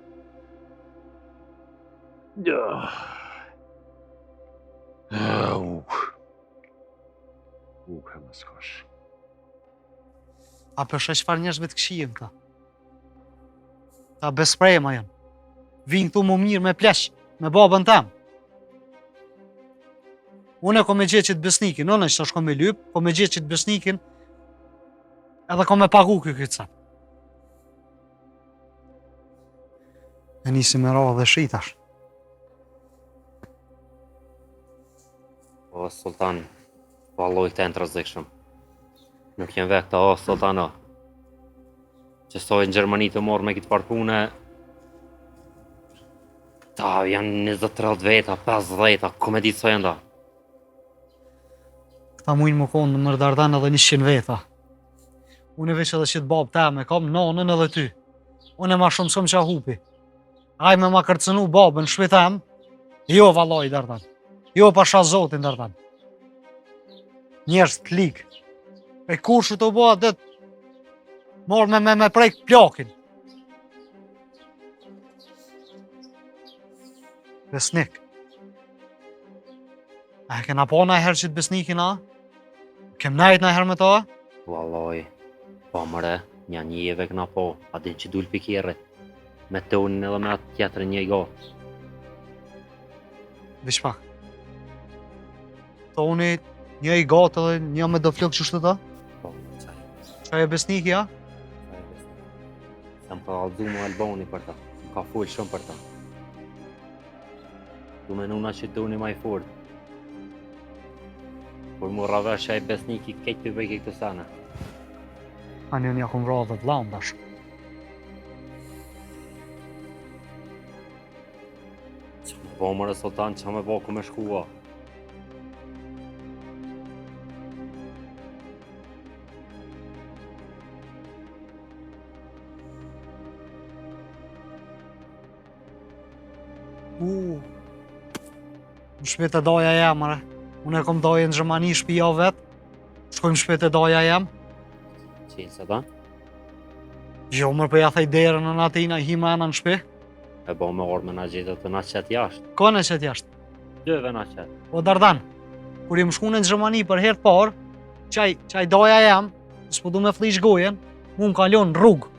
He më s'kash. A përshë qëfar njerëzve të këshijin ta? Ta besprema janë. Vinë këtu më mirë me plesh, me babën tem. Unë e ko me gjetë qitë besnikin, unë është shko me lyp, ko me gjetë qitë besnikin, edhe ko me pagu këtë sa. E nisi me ra dhe shitash. O, sultan, po alloj këta e në të rëzikshëm. Nuk jem vek ta, o, sultano. Që soj në Gjermani të morë me këtë parpune, ta janë 20-30 veta, 50 veta, ku me ditë soj enda. Këta mujnë më konë në mërdardan edhe 100 veta. Unë e veç edhe qitë babë teme, kam nanën edhe ty. Unë e ma shumë s'kom qa hupi. Aj me ma kërcënu babën shpetem, jo valoj Dardan. Jo pasha zotin Dardan. Njerës të likë. E kur shu të bëha dhe të morë me prejkë plakin. Besnik. A e kena po na herë që të besnikin a? Kem najt na herë me ta? Vallaj, po mëre, një njeve këna po, a din që dul pikirët, me tonin edhe me atë tjetër një gatë. Vish pak. Toni, një i gatë edhe një me do flokë që shtë ta? Po, qaj. Qaj e besniki, a? Se më ka alzu mu Albani për ta, më ka full shumë për ta. Du me nuna që duni ma i fort. Kur mu ravesh a i besniki kejtë të bëjke këtë sana. A një një akum vra dhe vlam dash. Që me bo mërë sultan, që me bo ku me shkua. Më shpet e daja jem, mare. Unë e kom daje në Gjermani, shpia vetë. Shkojmë shpet e daja jem. Qenë se ta? Jo, mërë për ja thej derën në natina, hima e në shpe. E bo me orë me na gjithë të na qëtë jashtë. Ka në qëtë jashtë? Dëve na qëtë. O Dardan, kur i më shku në Gjermani për herë të parë, qaj daja jem, s'po du me flish gojen, mu më kalon në rrugë.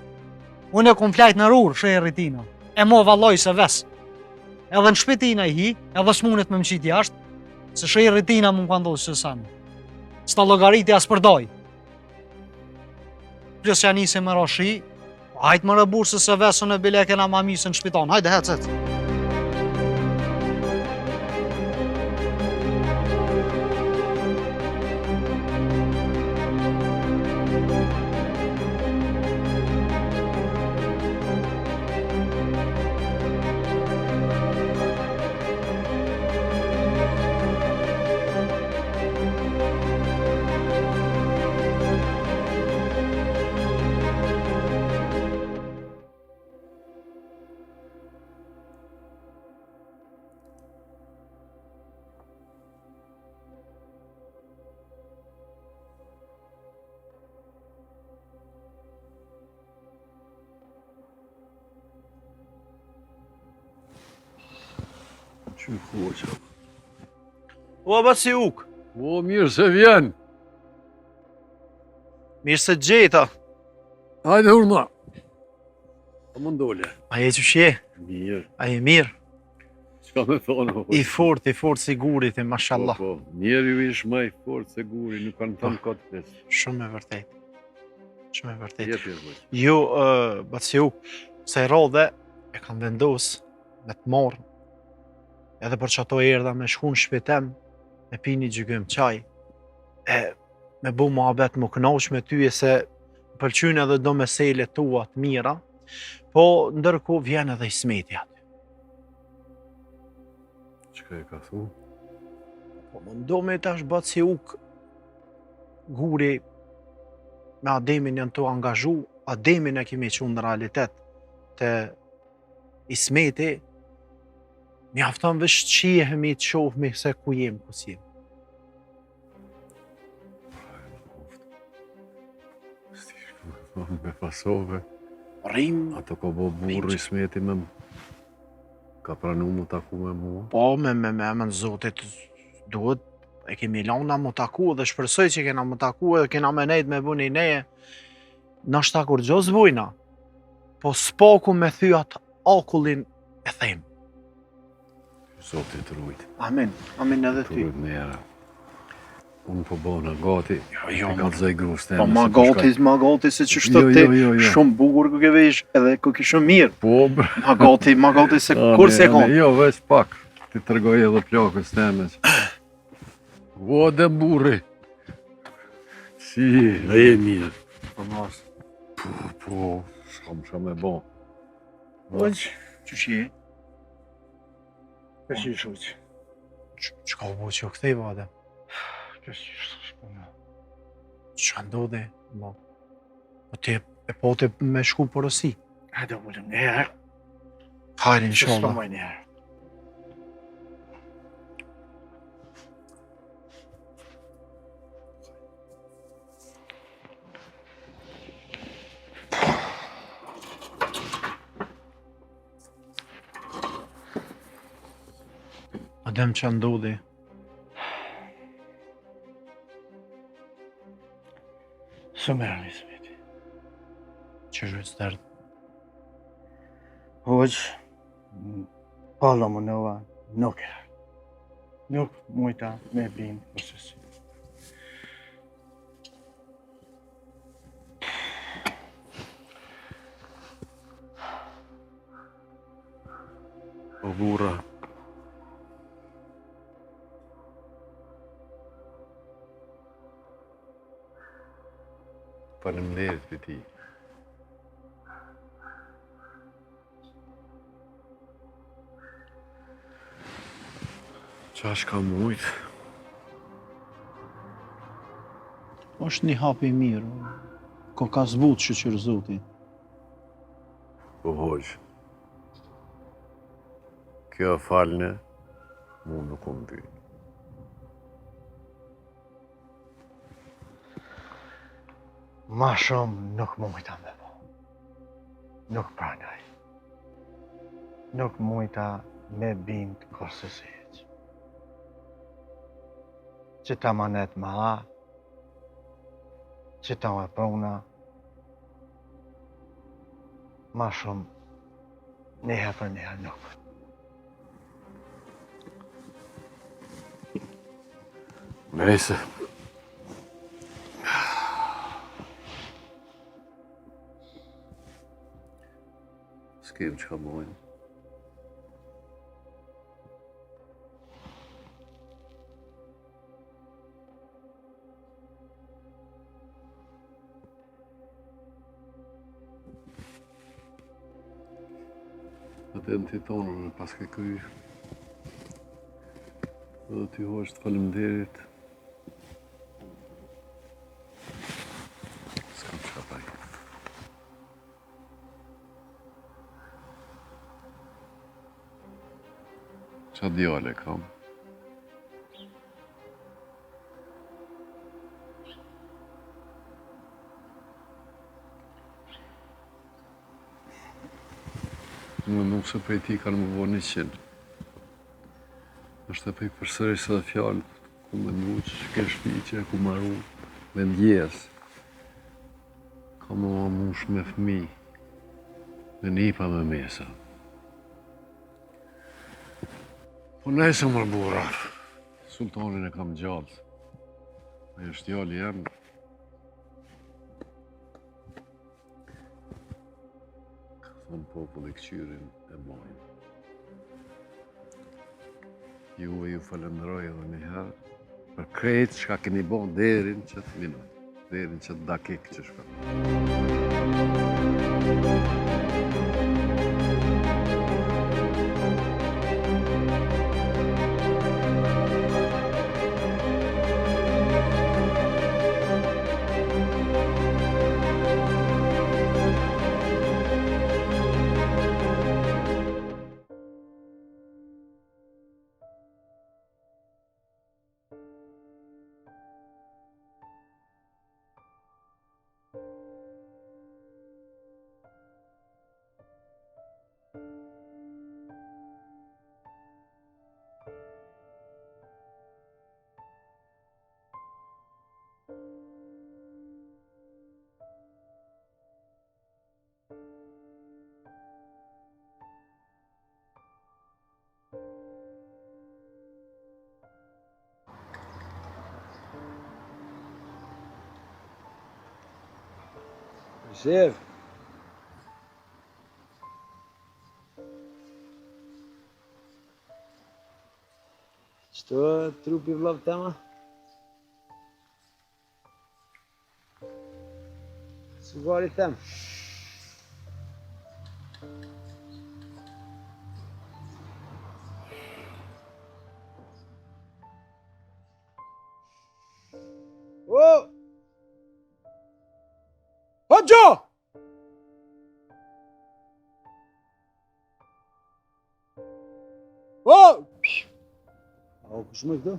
Unë e kom flajt në rrurë, shë e rritina. E mo valloj se ves. Edhe në shpetina i hi, edhe s'munet me më qitë jashtë, se shë i rritina mu më këndosë që sanë. S'ta logariti as përdoj. Plus që anise me rashi, hajtë më rëburë se vesën e bile e kena ma misë në shpiton. Hajde, hecet. Që hoqa. O, basi uk. O, mirë se vjen. Mirë se gjeta. Hajde urna. A më ndole. A je që shje? Mirë. A je mirë? Qka me thonë, hoqa? I fort sigurit, mashallah. Po, njeri ju ish ma i fort se guri, nuk kanë thënë këtë pesë. Shumë e vërtet. Shumë e vërtet. Jepi, hoqa. Ju, basi uk, se rodhe e kam vendos me të morë. Edhe për që ato erdha me shku në shpetem, me pi një gjygëm qaj, e me bu muhabet më kënaqsh me ty e se pëlqynë edhe do mesele tua të mira, po ndërku vjen edhe Ismeti aty. Qka e ka thu? Po më ndo me tash bat si uk guri me Ademin janë të angazhu, Ademin e kemi qunë në realitet të Ismeti, mjafton vesh të shihemi, të shohmi se ku jem, ku si jem. Me pasove. Rrim. Ato ko bo burri Ismeti me ka pranu mu taku me mua. Po, me emën Zotit duhet, e kemi lana mu taku dhe shpresoj që kena mu taku edhe kena me nejt me bu një neje. Nashta kur gjo zbujna, po s'paku me thyat akullin e them. Zotit rujt. Amin, amin edhe ty. Rujt me era. Unë po bo në gati, Jo, e ka të zëj grus teme. po ma gati se që shtë ti, shumë bukur ku ke vesh edhe ku ki shumë mirë. Po, Ma gati se kur se kon. Jo, veç pak, ti tërgoj edhe plakës teme. O, dhe burri. Si, e mirë. Po mas. Po, shkam e bo. Që je? Që që shuqë? Që ka u bo që o këthej vade? Që shpuna? Që ka ndodhe? Po ti e po të me shku porosi. Hajde ullëm një herë. Hajde, Që inshallah. s'pamaj një herë. Po dem që ndodhi. Së merë një smeti. Që zhvët stërtë. Hoq, pala më nëva, nuk e. Nuk mujta me binë përsesi. O burra, faleminderit për ti. Qash ka mujt? Është një hap i mirë. Ko ka zbut shqyr zoti. Po hoq, kjo falne, mu nuk unë ty. Ma shumë nuk mujta me bo. Nuk pranaj. Nuk mujta me bind korsësic. Që ta manet ma a, që ta me pruna, ma shumë njëherë për njëherë nuk. Nëjse. S'kem që ka bojnë. Atë në të tonë pas ke kuj. Dhe ty hoqë të faleminderit. S'kam që ka taj. Qa djale kam? Më nuk se prej ti kanë më bërë 100. është e pej përsëris edhe fjallë, ku me ndu që ke shpi që e ku maru me ndjes. Ka më mush me fmi, me nipa me mesa. Po nejse mërë bura, sultanin e kam gjallë. E është djali jam. Ka thonë populli këqyrin e bojnë. Juve ju falenderoj edhe njëherë për krejt që ka keni bon derin që të minut, derin që të dakik që shka. Shef. Qëto trupi vllav tema? Sugari tem. Oh! Hoxha! Oh! A kush më këtu?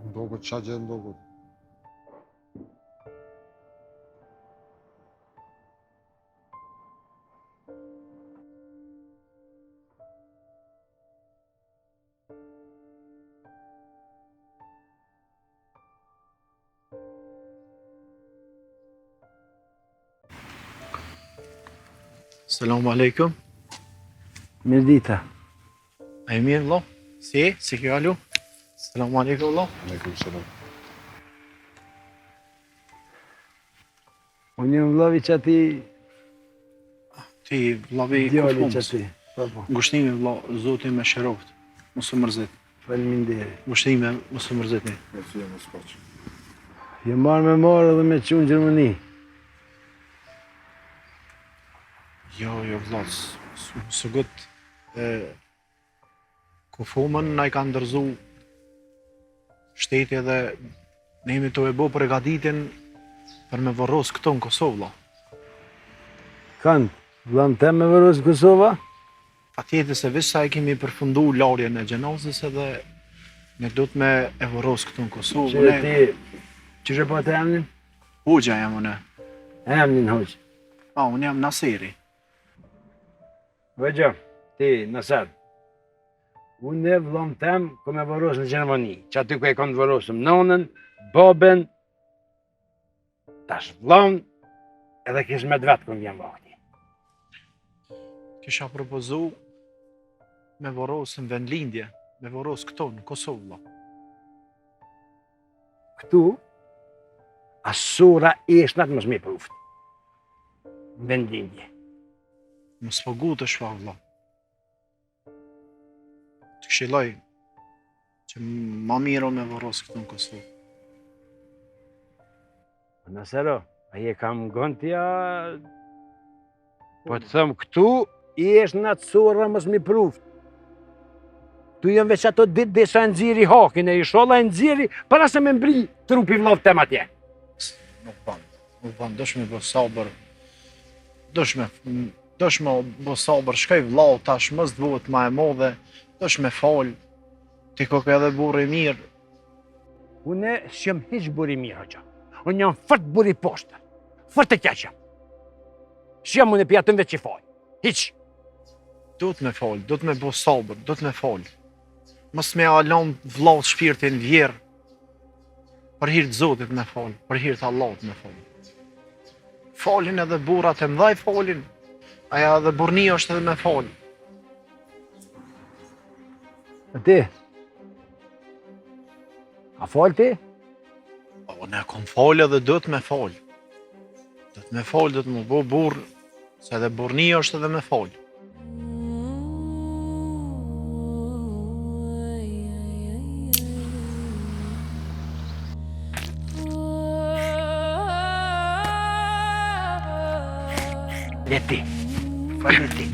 Ndogët qa gjë ndogët. Selamu alaikum. Mirë dita. A i mirë, vëlla? Si ke kalu? Selamu alaikum, vëlla. Aleikum selam. Unë jam vllavi që ati Ti, vllavi djali që kufumës. ati. Po. Ngushtimi, vëlla, zoti me shëroft. Mos u mërzit. Faleminderit. Ngushtime, mos u mërzitni. Jë marrë me marrë edhe me qunë Gjermani. Jo, vëlla, së gët. Kufumën na i ka ndërzu shteti edhe ne jemi të e bo përgatitin për me vërros këto në Kosovë, vëlla. Kanë, vlam tem me vërosë Kosova? Patjetër se veç sa e kemi përfundu larjen e gjenazës edhe ne do të me e vëros këtu në Kosovë. Që ti, që shë po të emnin? Hoxha jam une. Emnin hoqë. Unë jam Naseri. Vëgjë, ti, Nasar. Unë e vlam tem ku me vërosë në Gjermani. Që aty ku e kanë vërosëm nonën, babën, tash vlam, edhe kish me dvetë kënë vjen vakti. Kisha propozu me vërosë në vendlindje, me vërosë këto në Kosovë, vëlla. Këtu, asura eshnat mos mi pruft. Vendlindje. Mos pagu të shfa, vëlla. Të këshilloj që ma miro me vërosë këtu në Kosovë. Nasero, a je kam gëntja... Po të thëmë këtu, i eshtë në atësura mos mi pruft. Tu jënë veç ato ditë desha e nëziri hakin e i sholla e nëziri para se me mbri trupi vlov tem atje. Nuk ban, dosh me bo sabër. Dosh me bo sabër, shkaj vlau tash mës dvohet ma e modhe, dosh me fal. Ti ko ke edhe burri mirë. Une s'jëm hiq buri mirë, hoqa. Unë jam fërt buri poshtër, fërt e keqëm. S'jëm unë e pjatën veç i fal, hiq. Do të me fal, do të me bo sabër, do të me fal. Mos me alon vlau shpirtin vjerë. Për hir të Zotit me fal, për hir të Allahut me fal. Falin edhe burrat e mdhaj falin. Aja edhe burnia është edhe me fal. E ti? A fal ti? Ne kom fal edhe do të me fal. Do të me fal, do të më bo burr, se edhe burnia është edhe me fal. Leti, falë ti.